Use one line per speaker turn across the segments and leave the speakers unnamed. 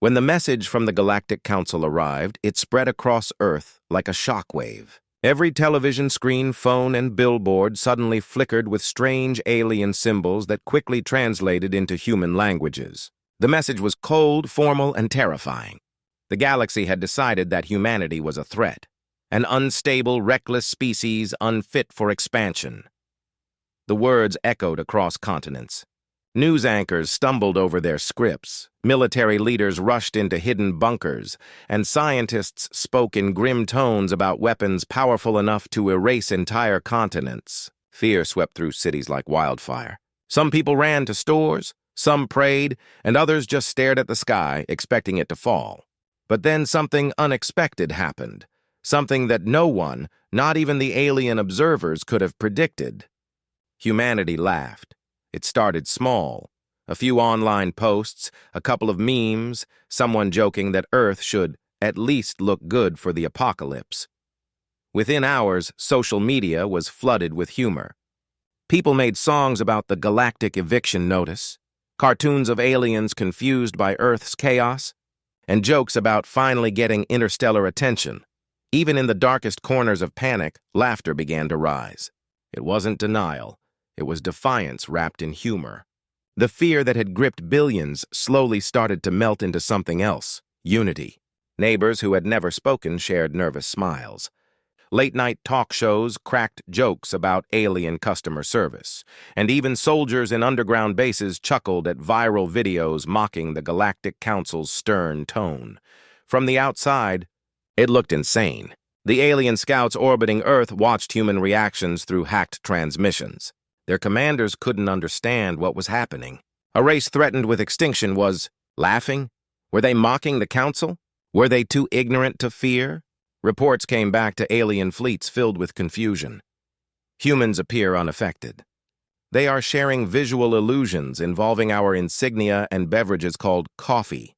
When the message from the Galactic Council arrived, it spread across Earth like a shockwave. Every television screen, phone, and billboard suddenly flickered with strange alien symbols that quickly translated into human languages. The message was cold, formal, and terrifying. The galaxy had decided that humanity was a threat, an unstable, reckless species unfit for expansion. The words echoed across continents. News anchors stumbled over their scripts, military leaders rushed into hidden bunkers, and scientists spoke in grim tones about weapons powerful enough to erase entire continents. Fear swept through cities like wildfire. Some people ran to stores, some prayed, and others just stared at the sky, expecting it to fall. But then something unexpected happened, something that no one, not even the alien observers, could have predicted. Humanity laughed. It started small. A few online posts, a couple of memes, someone joking that Earth should at least look good for the apocalypse. Within hours, social media was flooded with humor. People made songs about the galactic eviction notice, cartoons of aliens confused by Earth's chaos, and jokes about finally getting interstellar attention. Even in the darkest corners of panic, laughter began to rise. It wasn't denial. It was defiance wrapped in humor. The fear that had gripped billions slowly started to melt into something else: unity. Neighbors who had never spoken shared nervous smiles. Late-night talk shows cracked jokes about alien customer service, and even soldiers in underground bases chuckled at viral videos mocking the Galactic Council's stern tone. From the outside, it looked insane. The alien scouts orbiting Earth watched human reactions through hacked transmissions. Their commanders couldn't understand what was happening. A race threatened with extinction was laughing? Were they mocking the council? Were they too ignorant to fear? Reports came back to alien fleets filled with confusion. Humans appear unaffected. They are sharing visual illusions involving our insignia and beverages called coffee.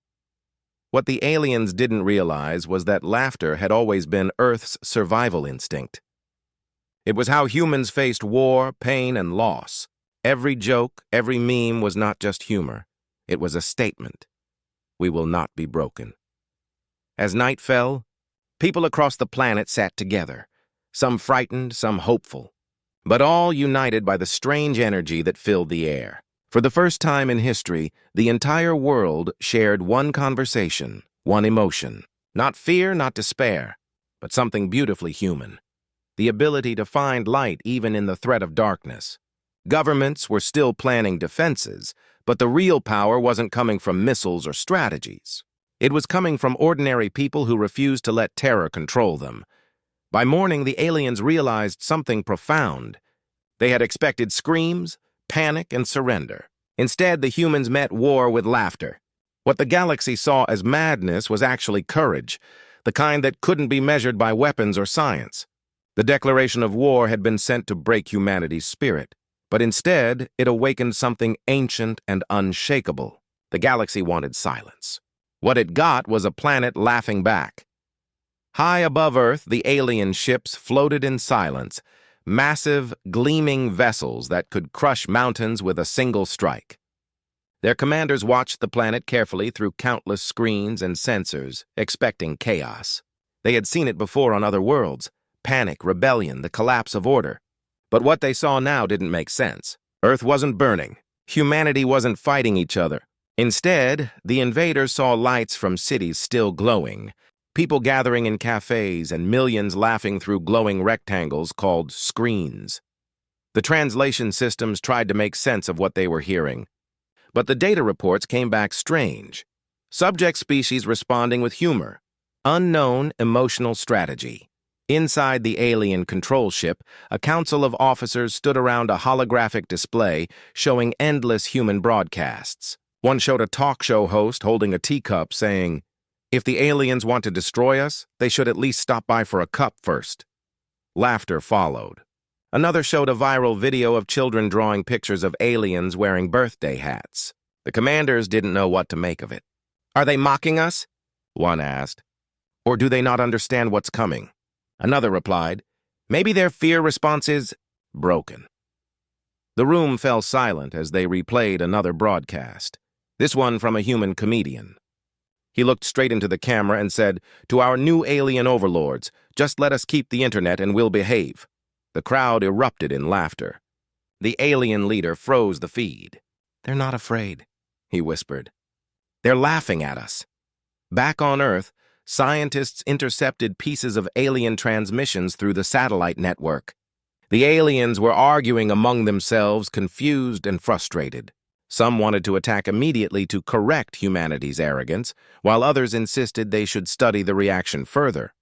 What the aliens didn't realize was that laughter had always been Earth's survival instinct. It was how humans faced war, pain, and loss. Every joke, every meme was not just humor. It was a statement. We will not be broken. As night fell, people across the planet sat together, some frightened, some hopeful, but all united by the strange energy that filled the air. For the first time in history, the entire world shared one conversation, one emotion. Not fear, not despair, but something beautifully human. The ability to find light even in the threat of darkness. Governments were still planning defenses, but the real power wasn't coming from missiles or strategies. It was coming from ordinary people who refused to let terror control them. By morning, the aliens realized something profound. They had expected screams, panic, and surrender. Instead, the humans met war with laughter. What the galaxy saw as madness was actually courage, the kind that couldn't be measured by weapons or science. The declaration of war had been sent to break humanity's spirit, but instead it awakened something ancient and unshakable. The galaxy wanted silence. What it got was a planet laughing back. High above Earth, the alien ships floated in silence, massive, gleaming vessels that could crush mountains with a single strike. Their commanders watched the planet carefully through countless screens and sensors, expecting chaos. They had seen it before on other worlds. Panic, rebellion, the collapse of order. But what they saw now didn't make sense. Earth wasn't burning. Humanity wasn't fighting each other. Instead, the invaders saw lights from cities still glowing, people gathering in cafes and millions laughing through glowing rectangles called screens. The translation systems tried to make sense of what they were hearing, but the data reports came back strange. Subject species responding with humor. Unknown emotional strategy. Inside the alien control ship, a council of officers stood around a holographic display showing endless human broadcasts. One showed a talk show host holding a teacup saying, "If the aliens want to destroy us, they should at least stop by for a cup first." Laughter followed. Another showed a viral video of children drawing pictures of aliens wearing birthday hats. The commanders didn't know what to make of it. "Are they mocking us?" one asked. "Or do they not understand what's coming?" Another replied, "Maybe their fear response is broken." The room fell silent as they replayed another broadcast, this one from a human comedian. He looked straight into the camera and said, "To our new alien overlords, just let us keep the internet and we'll behave." The crowd erupted in laughter. The alien leader froze the feed. "They're not afraid," he whispered. "They're laughing at us." Back on Earth, scientists intercepted pieces of alien transmissions through the satellite network. The aliens were arguing among themselves, confused and frustrated. Some wanted to attack immediately to correct humanity's arrogance, while others insisted they should study the reaction further.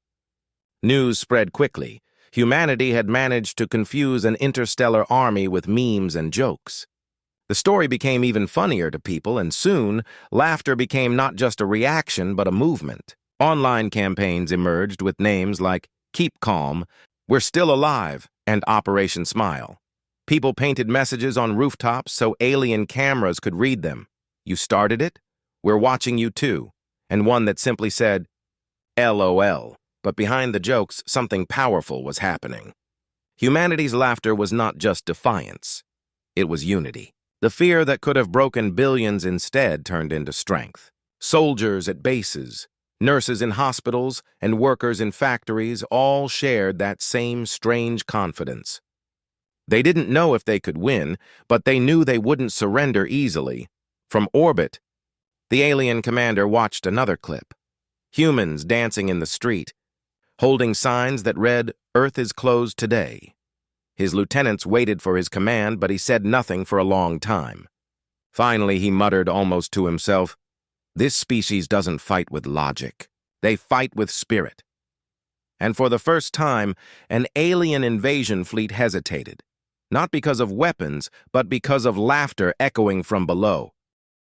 News spread quickly. Humanity had managed to confuse an interstellar army with memes and jokes. The story became even funnier to people, and soon, laughter became not just a reaction but a movement. Online campaigns emerged with names like "Keep Calm," "We're Still Alive," and "Operation Smile." People painted messages on rooftops so alien cameras could read them. "You started it? We're watching you too." And one that simply said, "LOL." But behind the jokes, something powerful was happening. Humanity's laughter was not just defiance. It was unity. The fear that could have broken billions instead turned into strength. Soldiers at bases, nurses in hospitals, and workers in factories all shared that same strange confidence. They didn't know if they could win, but they knew they wouldn't surrender easily. From orbit, the alien commander watched another clip. Humans dancing in the street, holding signs that read, "Earth is closed today." His lieutenants waited for his command, but he said nothing for a long time. Finally, he muttered almost to himself, "This species doesn't fight with logic. They fight with spirit." And for the first time, an alien invasion fleet hesitated. Not because of weapons, but because of laughter echoing from below.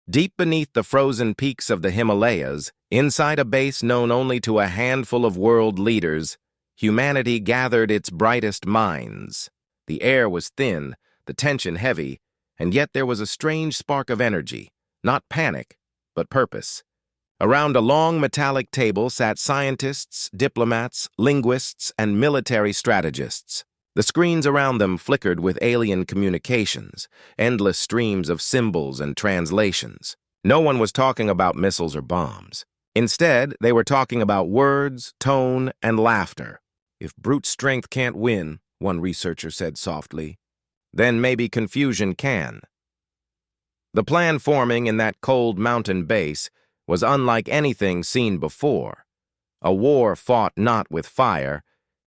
Deep beneath the frozen peaks of the Himalayas, inside a base known only to a handful of world leaders, humanity gathered its brightest minds. The air was thin, the tension heavy, and yet there was a strange spark of energy, not panic, but purpose. Around a long metallic table sat scientists, diplomats, linguists, and military strategists. The screens around them flickered with alien communications, endless streams of symbols and translations. No one was talking about missiles or bombs. Instead, they were talking about words, tone, and laughter. "If brute strength can't win," one researcher said softly, "then maybe confusion can." The plan forming in that cold mountain base was unlike anything seen before. A war fought not with fire,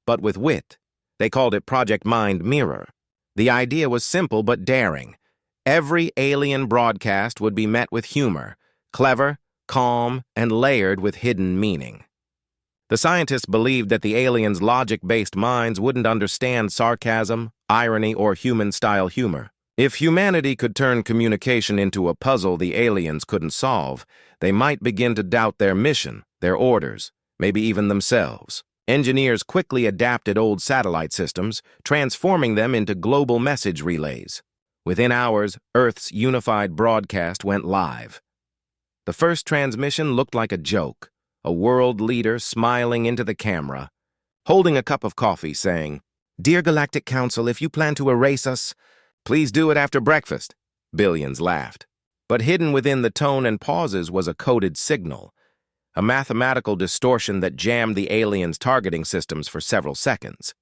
but with wit. They called it Project Mind Mirror. The idea was simple but daring. Every alien broadcast would be met with humor, clever, calm, and layered with hidden meaning. The scientists believed that the aliens' logic-based minds wouldn't understand sarcasm, irony, or human-style humor. If humanity could turn communication into a puzzle the aliens couldn't solve, they might begin to doubt their mission, their orders, maybe even themselves. Engineers quickly adapted old satellite systems, transforming them into global message relays. Within hours, Earth's unified broadcast went live. The first transmission looked like a joke, a world leader smiling into the camera, holding a cup of coffee, saying, "Dear Galactic Council, if you plan to erase us, please do it after breakfast." Billions laughed. But hidden within the tone and pauses was a coded signal, a mathematical distortion that jammed the aliens' targeting systems for several seconds.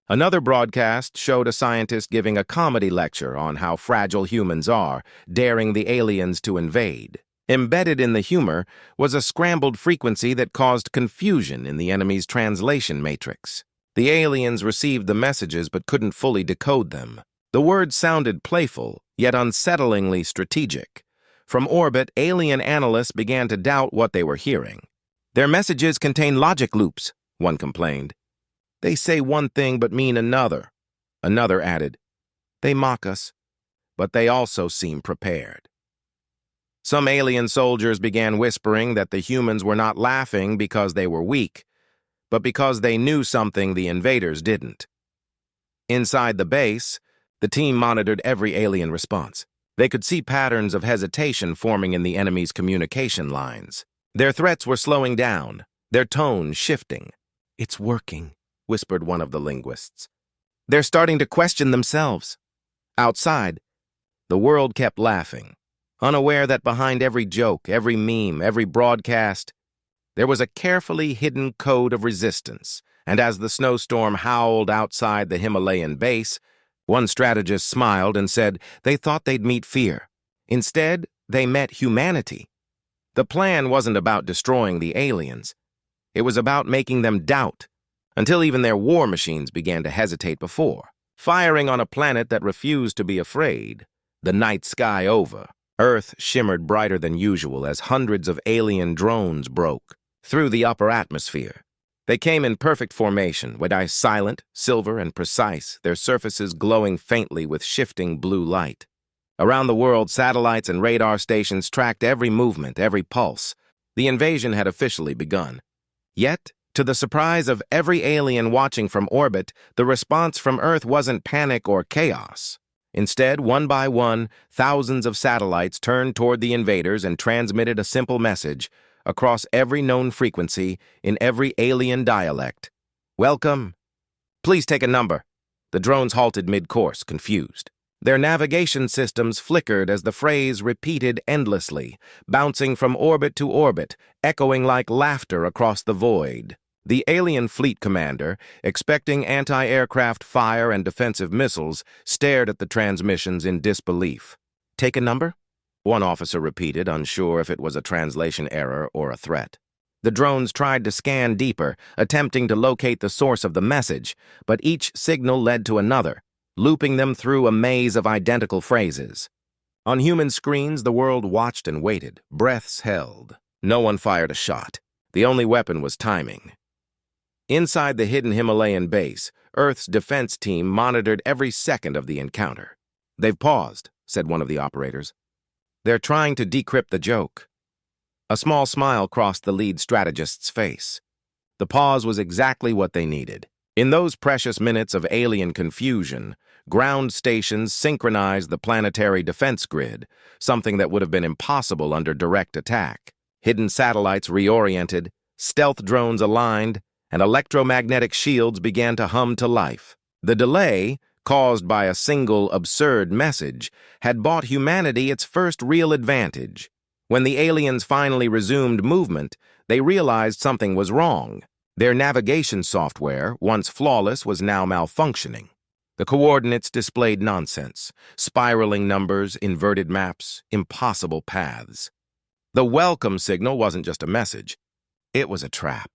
Another broadcast showed a scientist giving a comedy lecture on how fragile humans are, daring the aliens to invade. Embedded in the humor was a scrambled frequency that caused confusion in the enemy's translation matrix. The aliens received the messages but couldn't fully decode them. The words sounded playful, yet unsettlingly strategic. From orbit, alien analysts began to doubt what they were hearing. "Their messages contain logic loops," one complained. "They say one thing but mean another." Another added, "They mock us, but they also seem prepared." Some alien soldiers began whispering that the humans were not laughing because they were weak, but because they knew something the invaders didn't. Inside the base, the team monitored every alien response. They could see patterns of hesitation forming in the enemy's communication lines. Their threats were slowing down, their tone shifting. "It's working," whispered one of the linguists. "They're starting to question themselves." Outside, the world kept laughing, unaware that behind every joke, every meme, every broadcast, There was a carefully hidden code of resistance, and as the snowstorm howled outside the Himalayan base, one strategist smiled and said they thought they'd meet fear. Instead, they met humanity. The plan wasn't about destroying the aliens. It was about making them doubt, until even their war machines began to hesitate before. Firing on a planet that refused to be afraid, the night sky over, Earth shimmered brighter than usual as hundreds of alien drones broke through the upper atmosphere. They came in perfect formation, with eyes silent, silver, and precise, their surfaces glowing faintly with shifting blue light. Around the world, satellites and radar stations tracked every movement, every pulse. The invasion had officially begun. Yet, to the surprise of every alien watching from orbit, the response from Earth wasn't panic or chaos. Instead, one by one, thousands of satellites turned toward the invaders and transmitted a simple message across every known frequency in every alien dialect. "Welcome. Please take a number." The drones halted mid-course, confused. Their navigation systems flickered as the phrase repeated endlessly, bouncing from orbit to orbit, echoing like laughter across the void. The alien fleet commander, expecting anti-aircraft fire and defensive missiles, stared at the transmissions in disbelief. "Take a number?" one officer repeated, unsure if it was a translation error or a threat. The drones tried to scan deeper, attempting to locate the source of the message, but each signal led to another, looping them through a maze of identical phrases. On human screens, the world watched and waited, breaths held. No one fired a shot. The only weapon was timing. Inside the hidden Himalayan base, Earth's defense team monitored every second of the encounter. "They've paused," said one of the operators. "They're trying to decrypt the joke." A small smile crossed the lead strategist's face. The pause was exactly what they needed. In those precious minutes of alien confusion, ground stations synchronized the planetary defense grid, something that would have been impossible under direct attack. Hidden satellites reoriented, stealth drones aligned, and electromagnetic shields began to hum to life. The delay, caused by a single absurd message, had bought humanity its first real advantage. When the aliens finally resumed movement, they realized something was wrong. Their navigation software, once flawless, was now malfunctioning. The coordinates displayed nonsense, spiraling numbers, inverted maps, impossible paths. The welcome signal wasn't just a message. It was a trap.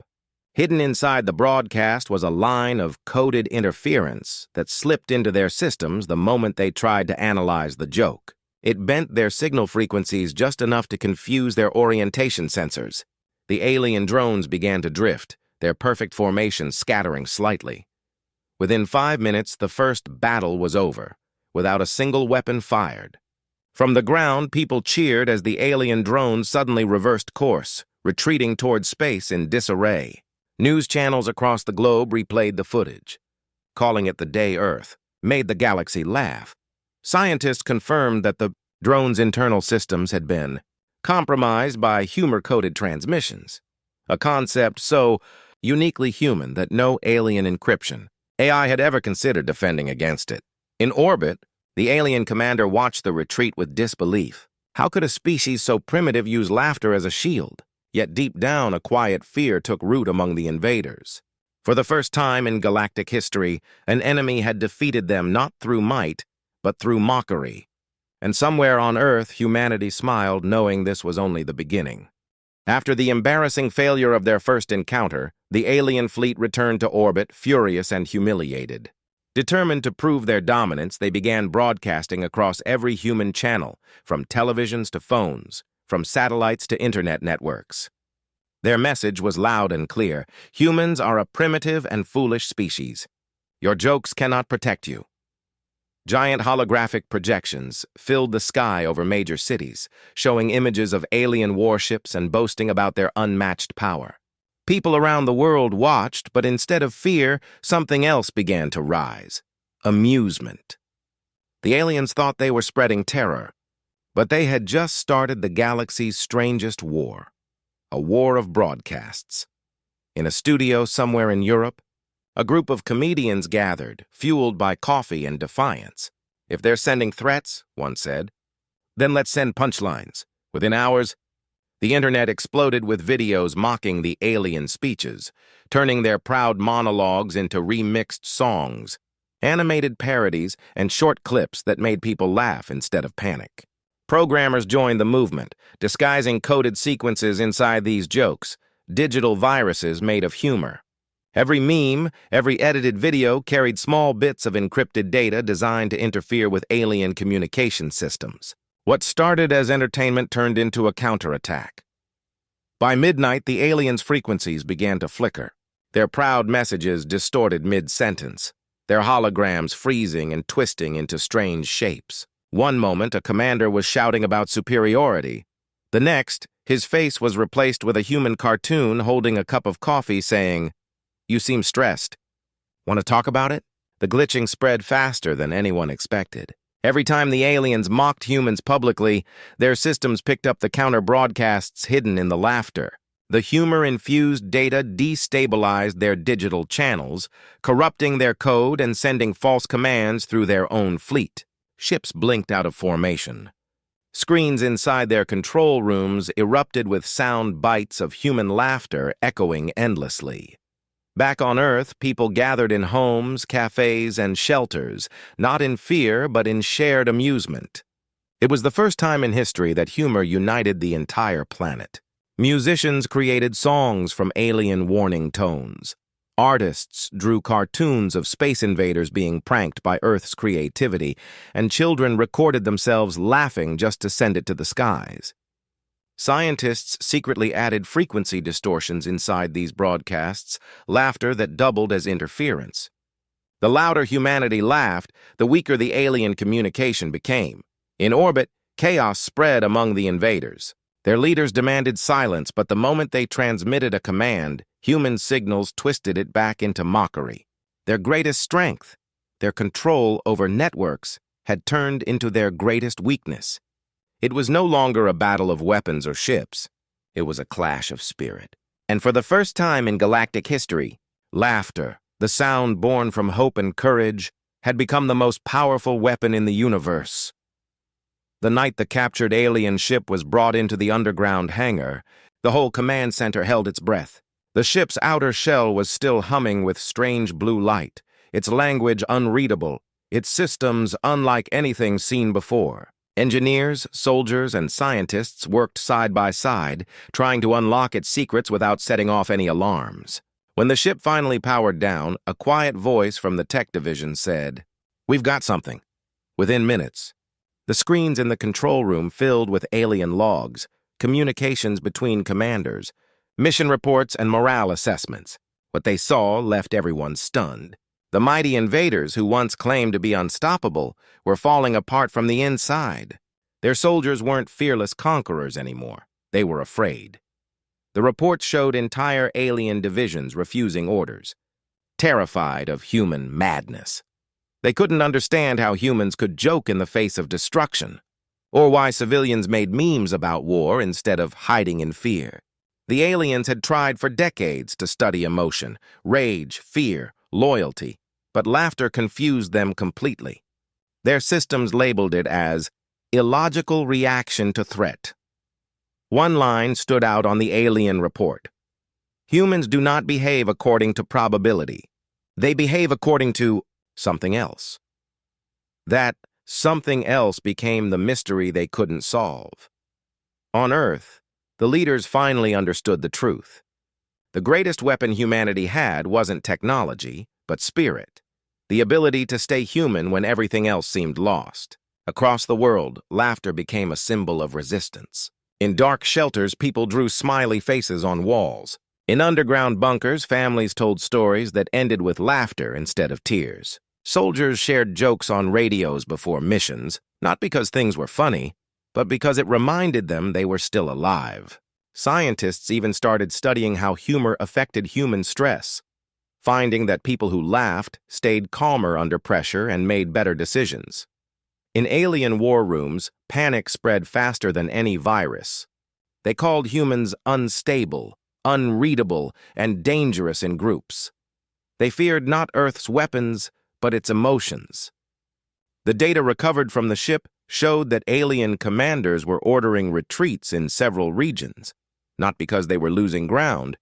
Hidden inside the broadcast was a line of coded interference that slipped into their systems the moment they tried to analyze the joke. It bent their signal frequencies just enough to confuse their orientation sensors. The alien drones began to drift, their perfect formation scattering slightly. Within 5 minutes, the first battle was over, without a single weapon fired. From the ground, people cheered as the alien drones suddenly reversed course, retreating toward space in disarray. News channels across the globe replayed the footage. Calling it the Day Earth made the galaxy laugh. Scientists confirmed that the drone's internal systems had been compromised by humor-coded transmissions, a concept so uniquely human that no alien encryption AI had ever considered defending against it. In orbit, the alien commander watched the retreat with disbelief. How could a species so primitive use laughter as a shield? Yet deep down, a quiet fear took root among the invaders. For the first time in galactic history, an enemy had defeated them not through might, but through mockery. And somewhere on Earth, humanity smiled, knowing this was only the beginning. After the embarrassing failure of their first encounter, the alien fleet returned to orbit, furious and humiliated. Determined to prove their dominance, they began broadcasting across every human channel, from televisions to phones, from satellites to internet networks. Their message was loud and clear. Humans are a primitive and foolish species. Your jokes cannot protect you. Giant holographic projections filled the sky over major cities, showing images of alien warships and boasting about their unmatched power. People around the world watched, but instead of fear, something else began to rise: amusement. The aliens thought they were spreading terror, but they had just started the galaxy's strangest war, a war of broadcasts. In a studio somewhere in Europe, a group of comedians gathered, fueled by coffee and defiance. "If they're sending threats," one said, "then let's send punchlines." Within hours, The internet exploded with videos mocking the alien speeches, turning their proud monologues into remixed songs, animated parodies, and short clips that made people laugh instead of panic. Programmers joined the movement, disguising coded sequences inside these jokes, digital viruses made of humor. Every meme, every edited video carried small bits of encrypted data designed to interfere with alien communication systems. What started as entertainment turned into a counterattack. By midnight, the aliens' frequencies began to flicker, their proud messages distorted mid-sentence, their holograms freezing and twisting into strange shapes. One moment, a commander was shouting about superiority. The next, his face was replaced with a human cartoon holding a cup of coffee saying, "You seem stressed. Want to talk about it?" The glitching spread faster than anyone expected. Every time the aliens mocked humans publicly, their systems picked up the counter-broadcasts hidden in the laughter. The humor-infused data destabilized their digital channels, corrupting their code and sending false commands through their own fleet. Ships blinked out of formation. Screens inside their control rooms erupted with sound bites of human laughter echoing endlessly. Back on Earth, people gathered in homes, cafes, and shelters, not in fear but in shared amusement. It was the first time in history that humor united the entire planet. Musicians created songs from alien warning tones. Artists drew cartoons of space invaders being pranked by Earth's creativity, and children recorded themselves laughing just to send it to the skies. Scientists secretly added frequency distortions inside these broadcasts, laughter that doubled as interference. The louder humanity laughed, the weaker the alien communication became. In orbit, chaos spread among the invaders. Their leaders demanded silence, but the moment they transmitted a command, human signals twisted it back into mockery. Their greatest strength, their control over networks, had turned into their greatest weakness. It was no longer a battle of weapons or ships. It was a clash of spirit. And for the first time in galactic history, laughter, the sound born from hope and courage, had become the most powerful weapon in the universe. The night the captured alien ship was brought into the underground hangar, the whole command center held its breath. The ship's outer shell was still humming with strange blue light, its language unreadable, its systems unlike anything seen before. Engineers, soldiers, and scientists worked side by side, trying to unlock its secrets without setting off any alarms. When the ship finally powered down, a quiet voice from the tech division said, "We've got something." Within minutes, the screens in the control room filled with alien logs, communications between commanders, mission reports, and morale assessments. What they saw left everyone stunned. The mighty invaders who once claimed to be unstoppable were falling apart from the inside. Their soldiers weren't fearless conquerors anymore. They were afraid. The reports showed entire alien divisions refusing orders, terrified of human madness. They couldn't understand how humans could joke in the face of destruction, or why civilians made memes about war instead of hiding in fear. The aliens had tried for decades to study emotion, rage, fear, loyalty, but laughter confused them completely. Their systems labeled it as illogical reaction to threat. One line stood out on the alien report. Humans do not behave according to probability. They behave according to something else. That something else became the mystery they couldn't solve. On Earth, the leaders finally understood the truth. The greatest weapon humanity had wasn't technology, but spirit, the ability to stay human when everything else seemed lost. Across the world, laughter became a symbol of resistance. In dark shelters, people drew smiley faces on walls. In underground bunkers, families told stories that ended with laughter instead of tears. Soldiers shared jokes on radios before missions, not because things were funny, but because it reminded them they were still alive. Scientists even started studying how humor affected human stress, finding that people who laughed stayed calmer under pressure and made better decisions. In alien war rooms, panic spread faster than any virus. They called humans unstable, unreadable, and dangerous in groups. They feared not Earth's weapons, but its emotions. The data recovered from the ship showed that alien commanders were ordering retreats in several regions. not because they were losing ground,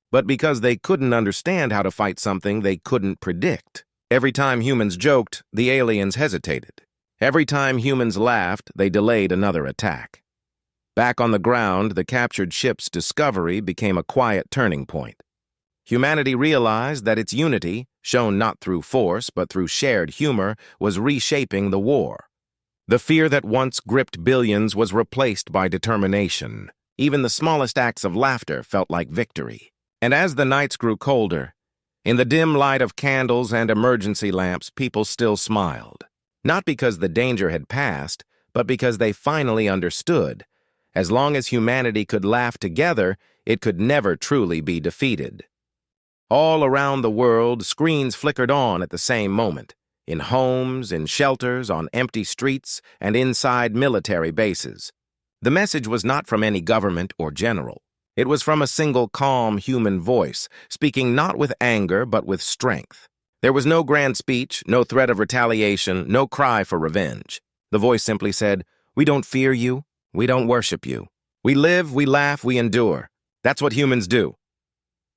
but because they couldn't understand how to fight something they couldn't predict. Every time humans joked, the aliens hesitated. Every time humans laughed, they delayed another attack. Back on the ground, the captured ship's discovery became a quiet turning point. Humanity realized that its unity, shown not through force but through shared humor, was reshaping the war. The fear that once gripped billions was replaced by determination. Even the smallest acts of laughter felt like victory. And as the nights grew colder, in the dim light of candles and emergency lamps, people still smiled. Not because the danger had passed, but because they finally understood. As long as humanity could laugh together, it could never truly be defeated. All around the world, screens flickered on at the same moment. In homes, in shelters, on empty streets, and inside military bases. The message was not from any government or general. It was from a single calm human voice, speaking not with anger but with strength. There was no grand speech, no threat of retaliation, no cry for revenge. The voice simply said, "We don't fear you, we don't worship you. We live, we laugh, we endure. That's what humans do."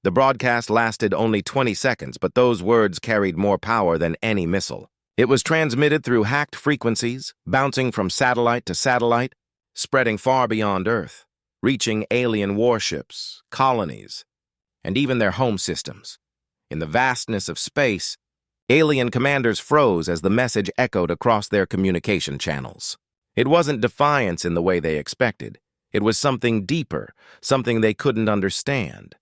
The broadcast lasted only 20 seconds, but those words carried more power than any missile. It was transmitted through hacked frequencies, bouncing from satellite to satellite, spreading far beyond Earth, reaching alien warships, colonies, and even their home systems. In the vastness of space, alien commanders froze as the message echoed across their communication channels. It wasn't defiance in the way they expected. It was something deeper, something they couldn't understand.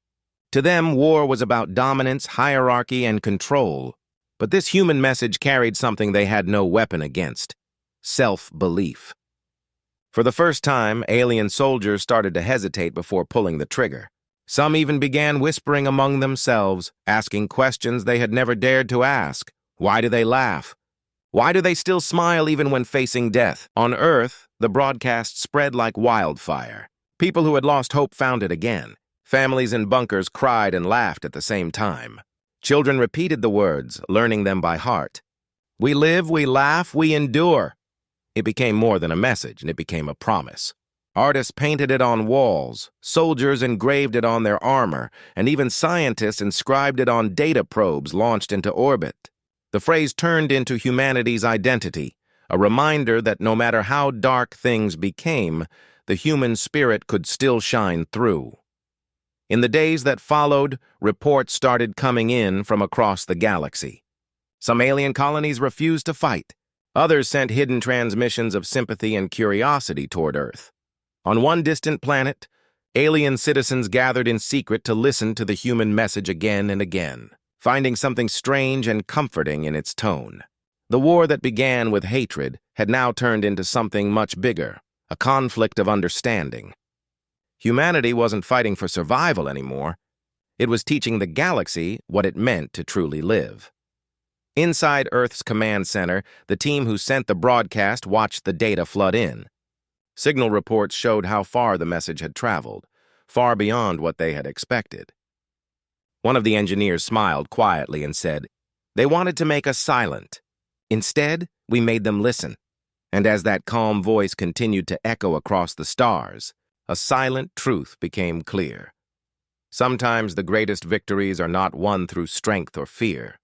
To them, war was about dominance, hierarchy, and control. But this human message carried something they had no weapon against: self-belief. For the first time, alien soldiers started to hesitate before pulling the trigger. Some even began whispering among themselves, asking questions they had never dared to ask. Why do they laugh? Why do they still smile even when facing death? On Earth, the broadcast spread like wildfire. People who had lost hope found it again. Families in bunkers cried and laughed at the same time. Children repeated the words, learning them by heart. We live, we laugh, we endure. It became more than a message, and it became a promise. Artists painted it on walls, soldiers engraved it on their armor, and even scientists inscribed it on data probes launched into orbit. The phrase turned into humanity's identity, a reminder that no matter how dark things became, the human spirit could still shine through. In the days that followed, reports started coming in from across the galaxy. Some alien colonies refused to fight. Others sent hidden transmissions of sympathy and curiosity toward Earth. On one distant planet, alien citizens gathered in secret to listen to the human message again and again, finding something strange and comforting in its tone. The war that began with hatred had now turned into something much bigger, a conflict of understanding. Humanity wasn't fighting for survival anymore. It was teaching the galaxy what it meant to truly live. Inside Earth's command center, the team who sent the broadcast watched the data flood in. Signal reports showed how far the message had traveled, far beyond what they had expected. One of the engineers smiled quietly and said, "They wanted to make us silent. Instead, we made them listen." And as that calm voice continued to echo across the stars, a silent truth became clear. Sometimes the greatest victories are not won through strength or fear,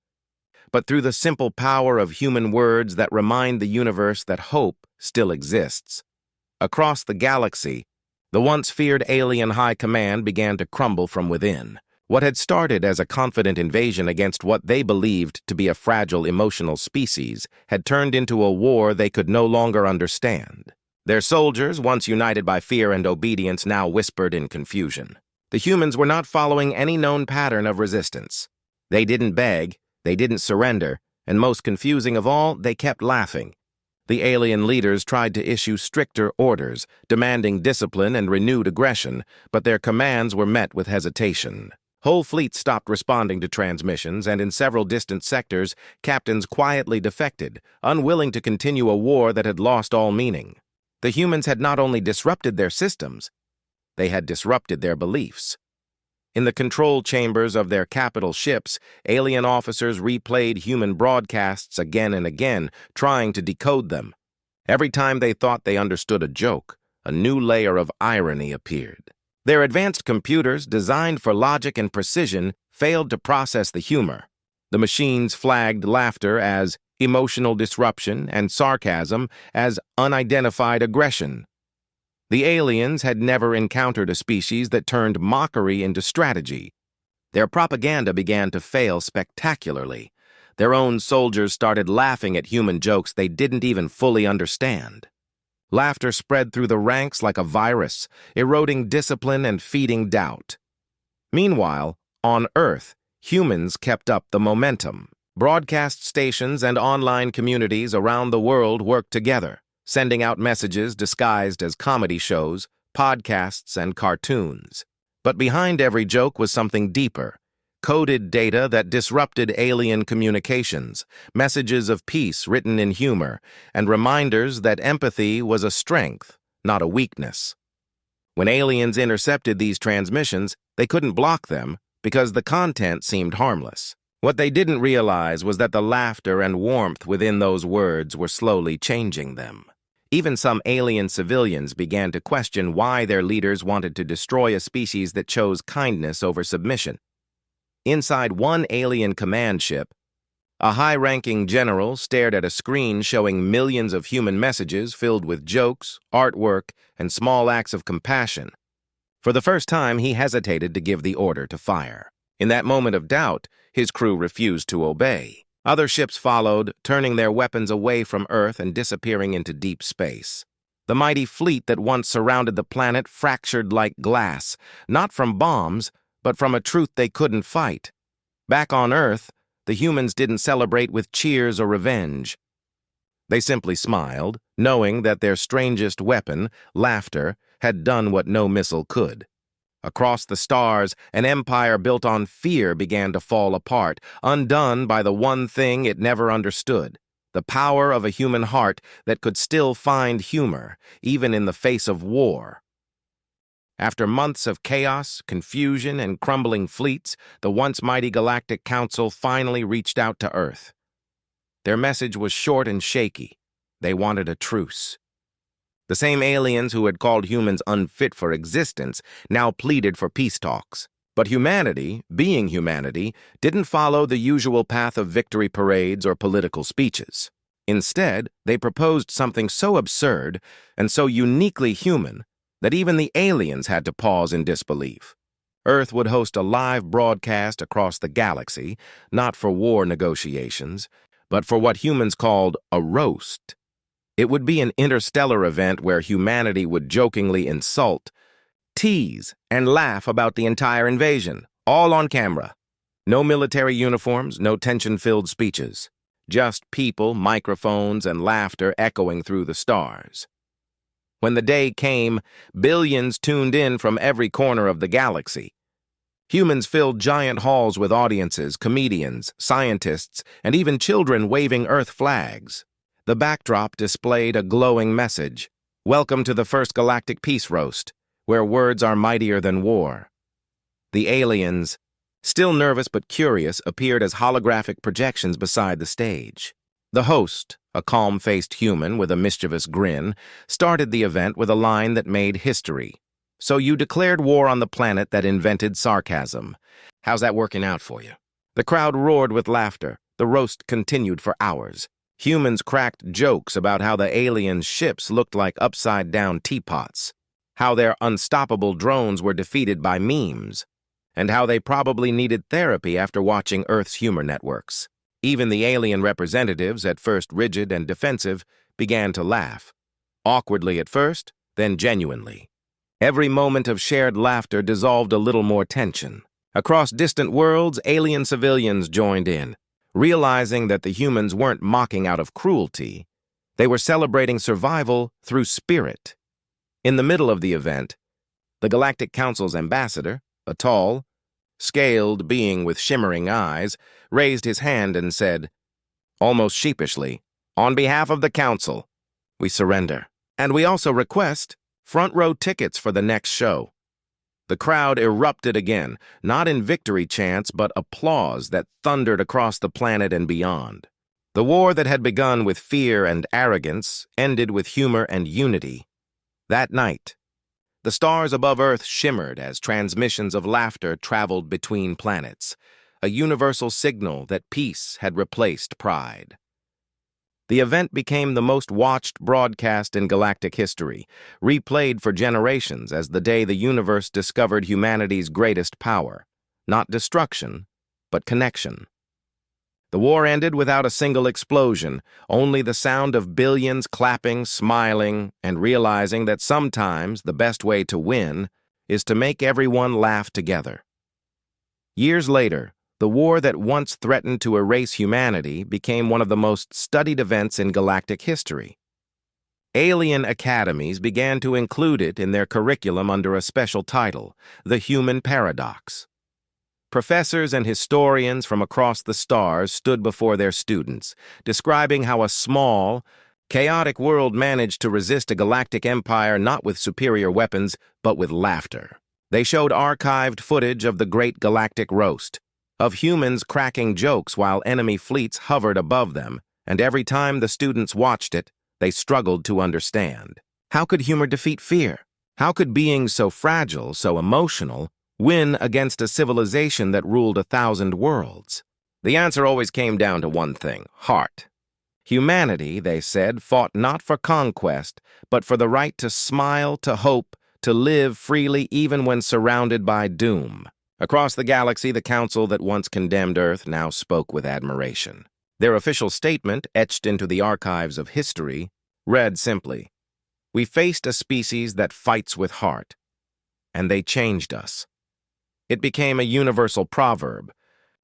but through the simple power of human words that remind the universe that hope still exists. Across the galaxy, the once feared alien high command began to crumble from within. What had started as a confident invasion against what they believed to be a fragile emotional species had turned into a war they could no longer understand. Their soldiers, once united by fear and obedience, now whispered in confusion. The humans were not following any known pattern of resistance. They didn't beg, they didn't surrender, and most confusing of all, they kept laughing. The alien leaders tried to issue stricter orders, demanding discipline and renewed aggression, but their commands were met with hesitation. Whole fleets stopped responding to transmissions, and in several distant sectors, captains quietly defected, unwilling to continue a war that had lost all meaning. The humans had not only disrupted their systems, they had disrupted their beliefs. In the control chambers of their capital ships, alien officers replayed human broadcasts again and again, trying to decode them. Every time they thought they understood a joke, a new layer of irony appeared. Their advanced computers, designed for logic and precision, failed to process the humor. The machines flagged laughter as emotional disruption and sarcasm as unidentified aggression. The aliens had never encountered a species that turned mockery into strategy. Their propaganda began to fail spectacularly. Their own soldiers started laughing at human jokes they didn't even fully understand. Laughter spread through the ranks like a virus, eroding discipline and feeding doubt. Meanwhile, on Earth, humans kept up the momentum. Broadcast stations and online communities around the world worked together, sending out messages disguised as comedy shows, podcasts, and cartoons. But behind every joke was something deeper. Coded data that disrupted alien communications, messages of peace written in humor, and reminders that empathy was a strength, not a weakness. When aliens intercepted these transmissions, they couldn't block them because the content seemed harmless. What they didn't realize was that the laughter and warmth within those words were slowly changing them. Even some alien civilians began to question why their leaders wanted to destroy a species that chose kindness over submission. Inside one alien command ship, a high-ranking general stared at a screen showing millions of human messages filled with jokes, artwork, and small acts of compassion. For the first time, he hesitated to give the order to fire. In that moment of doubt, his crew refused to obey. Other ships followed, turning their weapons away from Earth and disappearing into deep space. The mighty fleet that once surrounded the planet fractured like glass, not from bombs, but from a truth they couldn't fight. Back on Earth, the humans didn't celebrate with cheers or revenge. They simply smiled, knowing that their strangest weapon, laughter, had done what no missile could. Across the stars, an empire built on fear began to fall apart, undone by the one thing it never understood, the power of a human heart that could still find humor, even in the face of war. After months of chaos, confusion, and crumbling fleets, the once mighty Galactic Council finally reached out to Earth. Their message was short and shaky. They wanted a truce. The same aliens who had called humans unfit for existence now pleaded for peace talks. But humanity, being humanity, didn't follow the usual path of victory parades or political speeches. Instead, they proposed something so absurd and so uniquely human that even the aliens had to pause in disbelief. Earth would host a live broadcast across the galaxy, not for war negotiations, but for what humans called a roast. It would be an interstellar event where humanity would jokingly insult, tease, and laugh about the entire invasion, all on camera. No military uniforms, no tension-filled speeches. Just people, microphones, and laughter echoing through the stars. When the day came, billions tuned in from every corner of the galaxy. Humans filled giant halls with audiences, comedians, scientists, and even children waving Earth flags. The backdrop displayed a glowing message. Welcome to the first galactic peace roast, where words are mightier than war. The aliens, still nervous but curious, appeared as holographic projections beside the stage. The host, a calm-faced human with a mischievous grin, started the event with a line that made history. So you declared war on the planet that invented sarcasm. How's that working out for you? The crowd roared with laughter. The roast continued for hours. Humans cracked jokes about how the alien ships looked like upside-down teapots, how their unstoppable drones were defeated by memes, and how they probably needed therapy after watching Earth's humor networks. Even the alien representatives, at first rigid and defensive, began to laugh. Awkwardly at first, then genuinely. Every moment of shared laughter dissolved a little more tension. Across distant worlds, alien civilians joined in. Realizing that the humans weren't mocking out of cruelty, they were celebrating survival through spirit. In the middle of the event, the Galactic Council's ambassador, a tall, scaled being with shimmering eyes, raised his hand and said, almost sheepishly, "On behalf of the Council, we surrender. And we also request front-row tickets for the next show." The crowd erupted again, not in victory chants, but applause that thundered across the planet and beyond. The war that had begun with fear and arrogance ended with humor and unity. That night, The stars above Earth shimmered as transmissions of laughter traveled between planets, a universal signal that peace had replaced pride. The event became the most watched broadcast in galactic history, replayed for generations as the day the universe discovered humanity's greatest power, not destruction, but connection. The war ended without a single explosion, only the sound of billions clapping, smiling, and realizing that sometimes the best way to win is to make everyone laugh together. Years later, the war that once threatened to erase humanity became one of the most studied events in galactic history. Alien academies began to include it in their curriculum under a special title, the Human Paradox. Professors and historians from across the stars stood before their students, describing how a small, chaotic world managed to resist a galactic empire not with superior weapons, but with laughter. They showed archived footage of the Great Galactic Roast, of humans cracking jokes while enemy fleets hovered above them, and every time the students watched it, they struggled to understand. How could humor defeat fear? How could beings so fragile, so emotional, win against a civilization that ruled 1,000 worlds? The answer always came down to one thing: heart. Humanity, they said, fought not for conquest, but for the right to smile, to hope, to live freely even when surrounded by doom. Across the galaxy, the council that once condemned Earth now spoke with admiration. Their official statement, etched into the archives of history, read simply, "We faced a species that fights with heart, and they changed us." It became a universal proverb,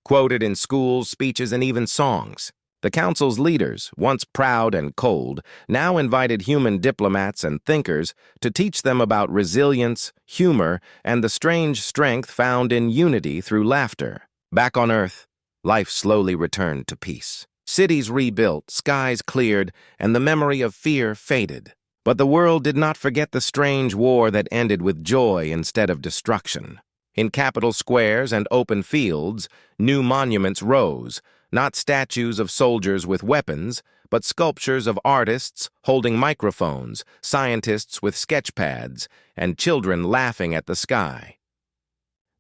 quoted in schools, speeches, and even songs. The council's leaders, once proud and cold, now invited human diplomats and thinkers to teach them about resilience, humor, and the strange strength found in unity through laughter. Back on Earth, life slowly returned to peace. Cities rebuilt, skies cleared, and the memory of fear faded. But the world did not forget the strange war that ended with joy instead of destruction. In capital squares and open fields, new monuments rose, not statues of soldiers with weapons, but sculptures of artists holding microphones, scientists with sketch pads, and children laughing at the sky.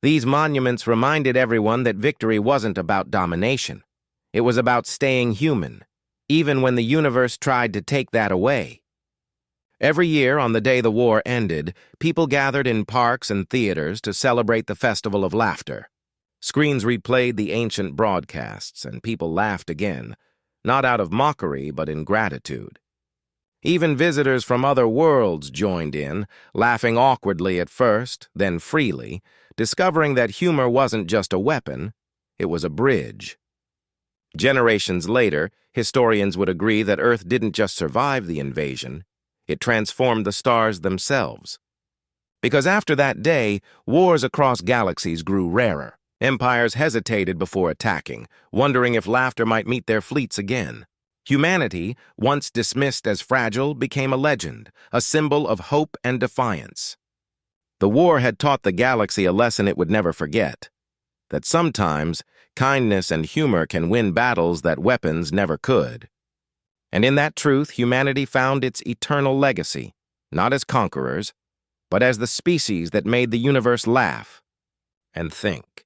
These monuments reminded everyone that victory wasn't about domination. It was about staying human, even when the universe tried to take that away. Every year, on the day the war ended, people gathered in parks and theaters to celebrate the Festival of Laughter. Screens replayed the ancient broadcasts, and people laughed again, not out of mockery, but in gratitude. Even visitors from other worlds joined in, laughing awkwardly at first, then freely, discovering that humor wasn't just a weapon, it was a bridge. Generations later, historians would agree that Earth didn't just survive the invasion, it transformed the stars themselves. Because after that day, wars across galaxies grew rarer. Empires hesitated before attacking, wondering if laughter might meet their fleets again. Humanity, once dismissed as fragile, became a legend, a symbol of hope and defiance. The war had taught the galaxy a lesson it would never forget, that sometimes kindness and humor can win battles that weapons never could. And in that truth, humanity found its eternal legacy, not as conquerors, but as the species that made the universe laugh and think.